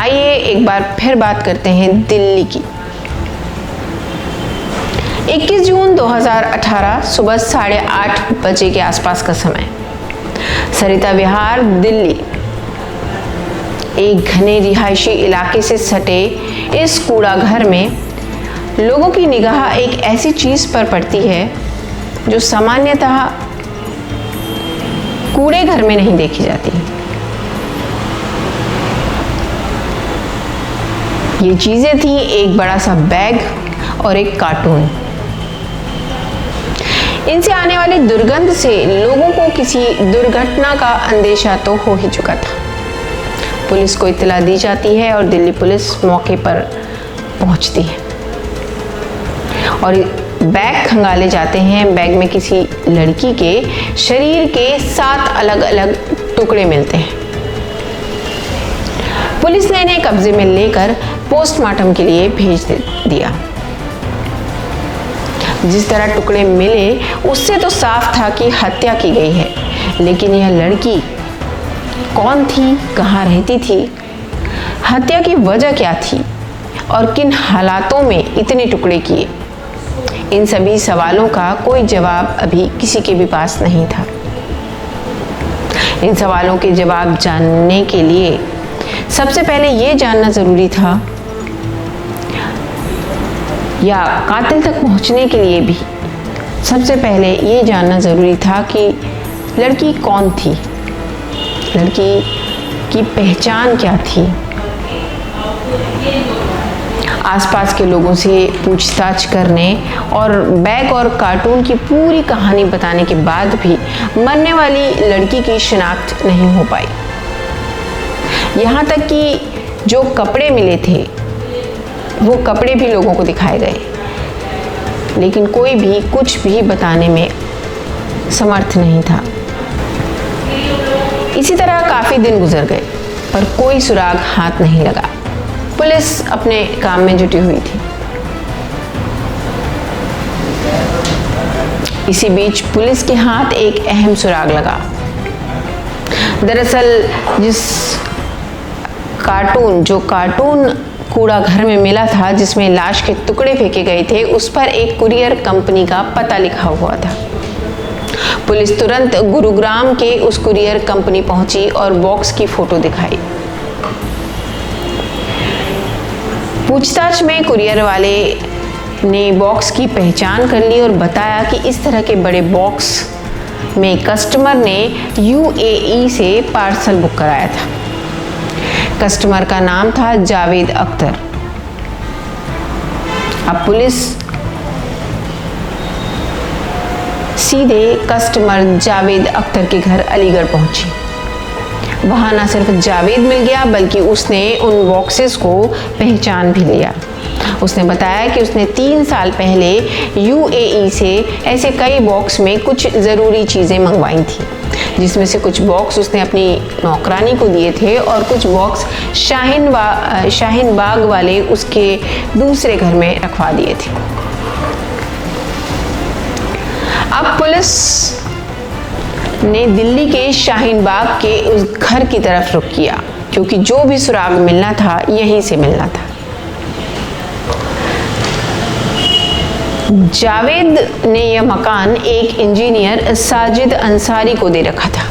आइए एक बार फिर बात करते हैं दिल्ली की। 21 जून 2018 सुबह 8:30 बजे के आसपास का समय, सरिता विहार दिल्ली। एक घने रिहायशी इलाके से सटे इस कूड़ा घर में लोगों की निगाह एक ऐसी चीज पर पड़ती है जो सामान्यतः कूड़े घर में नहीं देखी जाती। ये चीजें थी एक बड़ा सा बैग और एक कार्टून। इनसे आने वाली दुर्गंध से लोगों को किसी दुर्घटना का अंदेशा तो हो ही चुका था। पुलिस को इत्तला दी जाती है और दिल्ली पुलिस मौके पर पहुंचती है और बैग खंगाले जाते हैं। बैग में किसी लड़की के शरीर के 7 अलग अलग टुकड़े मिलते हैं। पुलिस ने इन्हें कब्जे में लेकर पोस्टमार्टम के लिए भेज दिया। जिस तरह टुकड़े मिले उससे तो साफ था कि हत्या की गई है, लेकिन यह लड़की कौन थी, कहाँ रहती थी, हत्या की वजह क्या थी और किन हालातों में इतने टुकड़े किए, इन सभी सवालों का कोई जवाब अभी किसी के भी पास नहीं था। इन सवालों के जवाब जानने के लिए सबसे पहले ये जानना जरूरी था, या कातिल तक पहुंचने के लिए भी सबसे पहले ये जानना जरूरी था कि लड़की कौन थी, लड़की की पहचान क्या थी। आसपास के लोगों से पूछताछ करने और बैग और कार्टून की पूरी कहानी बताने के बाद भी मरने वाली लड़की की शिनाख्त नहीं हो पाई। यहाँ तक कि जो कपड़े मिले थे वो कपड़े भी लोगों को दिखाए गए, लेकिन कोई भी कुछ भी बताने में समर्थ नहीं था। इसी तरह काफी दिन गुजर गए पर कोई सुराग हाथ नहीं लगा। पुलिस अपने काम में जुटी हुई थी। इसी बीच पुलिस के हाथ एक अहम सुराग लगा। दरअसल जिस कार्टून कूड़ा घर में मिला था, जिसमें लाश के टुकड़े फेंके गए थे, उस पर एक कुरियर कंपनी का पता लिखा हुआ था। पुलिस तुरंत गुरुग्राम के उस कुरियर कंपनी पहुंची और बॉक्स की फोटो दिखाई। पूछताछ में कुरियर वाले ने बॉक्स की पहचान कर ली और बताया कि इस तरह के बड़े बॉक्स में कस्टमर ने UAE से पार्सल बुक कराया था। कस्टमर का नाम था जावेद अख्तर। अब पुलिस सीधे कस्टमर जावेद अख्तर के घर अलीगढ़ पहुंची। वहां न सिर्फ जावेद मिल गया बल्कि उसने उन बॉक्सेस को पहचान भी लिया। उसने बताया कि उसने 3 साल पहले UAE से ऐसे कई बॉक्स में कुछ ज़रूरी चीज़ें मंगवाई थी, जिसमें से कुछ बॉक्स उसने अपनी नौकरानी को दिए थे और कुछ बॉक्स शाहीन बाग वाले उसके दूसरे घर में रखवा दिए थे। अब पुलिस ने दिल्ली के शाहीन बाग के उस घर की तरफ रुख किया, क्योंकि जो भी सुराग मिलना था यहीं से मिलना था। जावेद ने यह मकान एक इंजीनियर साजिद अंसारी को दे रखा था,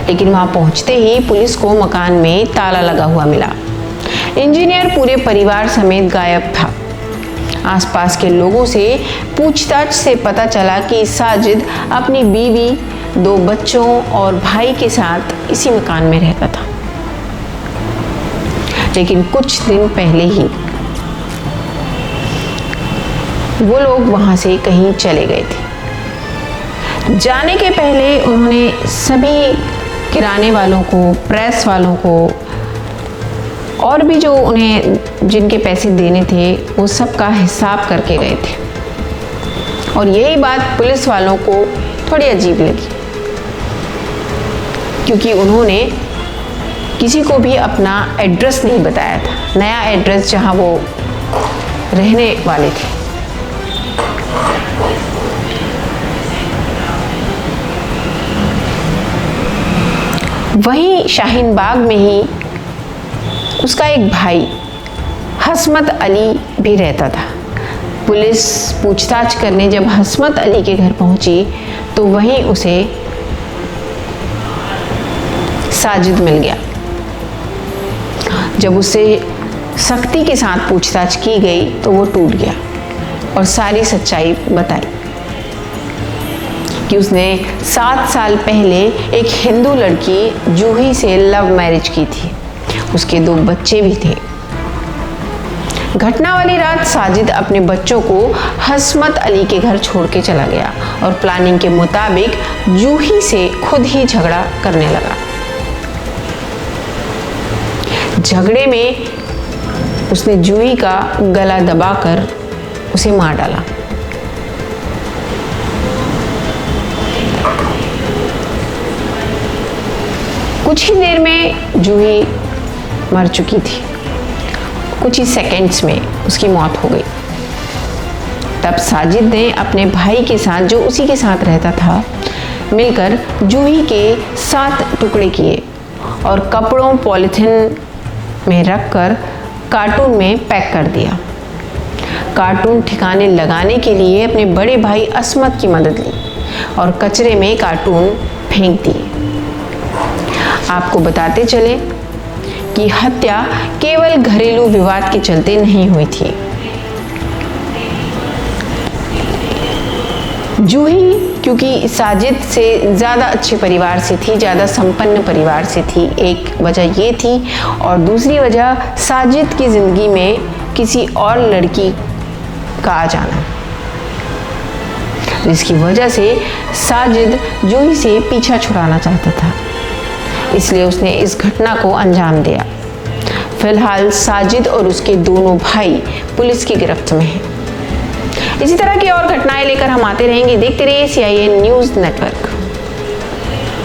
लेकिन वहां पहुंचते ही पुलिस को मकान में ताला लगा हुआ मिला। इंजीनियर पूरे परिवार समेत गायब था। आसपास के लोगों से पूछताछ से पता चला कि साजिद अपनी बीवी, 2 बच्चों और भाई के साथ इसी मकान में रहता था, लेकिन कुछ दिन पहले ही वो लोग वहां से कहीं चले गए थे। जाने के पहले उन्होंने सभी किराने वालों को, प्रेस वालों को और भी जो उन्हें जिनके पैसे देने थे वो सब का हिसाब करके गए थे। और यही बात पुलिस वालों को थोड़ी अजीब लगी, क्योंकि उन्होंने किसी को भी अपना एड्रेस नहीं बताया था, नया एड्रेस जहां वो रहने वाले थे। वहीं शाहीन बाग में ही उसका एक भाई हस्मत अली भी रहता था। पुलिस पूछताछ करने जब हस्मत अली के घर पहुंची तो वहीं उसे साजिद मिल गया। जब उससे सख्ती के साथ पूछताछ की गई तो वो टूट गया और सारी सच्चाई बताई कि उसने 7 साल पहले एक हिंदू लड़की जूही से लव मैरिज की थी। उसके 2 बच्चे भी थे। घटना वाली रात साजिद अपने बच्चों को हस्मत अली के घर छोड़ के चला गया और प्लानिंग के मुताबिक जूही से खुद ही झगड़ा करने लगा। झगड़े में उसने जूही का गला दबाकर उसे मार डाला। कुछ ही देर में जूही मर चुकी थी। कुछ ही सेकंड्स में उसकी मौत हो गई। तब साजिद ने अपने भाई के साथ, जो उसी के साथ रहता था, मिलकर जूही के 7 टुकड़े किए और कपड़ों पॉलिथीन में रखकर कार्टून में पैक कर दिया। कार्टून ठिकाने लगाने के लिए अपने बड़े भाई अस्मत की मदद ली और कचरे में कार्टून फेंक दिए। आपको बताते चले कि हत्या केवल घरेलू विवाद के चलते नहीं हुई थी। जूही क्योंकि साजिद से ज़्यादा अच्छे परिवार से थी, ज़्यादा संपन्न परिवार से थी, एक वजह ये थी, और दूसरी वजह साजिद की ज़िंदगी में किसी और लड़की का आ जाना, जिसकी वजह से साजिद जूही से पीछा छुड़ाना चाहता था। इसलिए उसने इस घटना को अंजाम दिया। फिलहाल साजिद और उसके दोनों भाई पुलिस की गिरफ्त में हैं। इसी तरह की और घटनाएं लेकर हम आते रहेंगे। देखते रहिए CIN न्यूज़ नेटवर्क।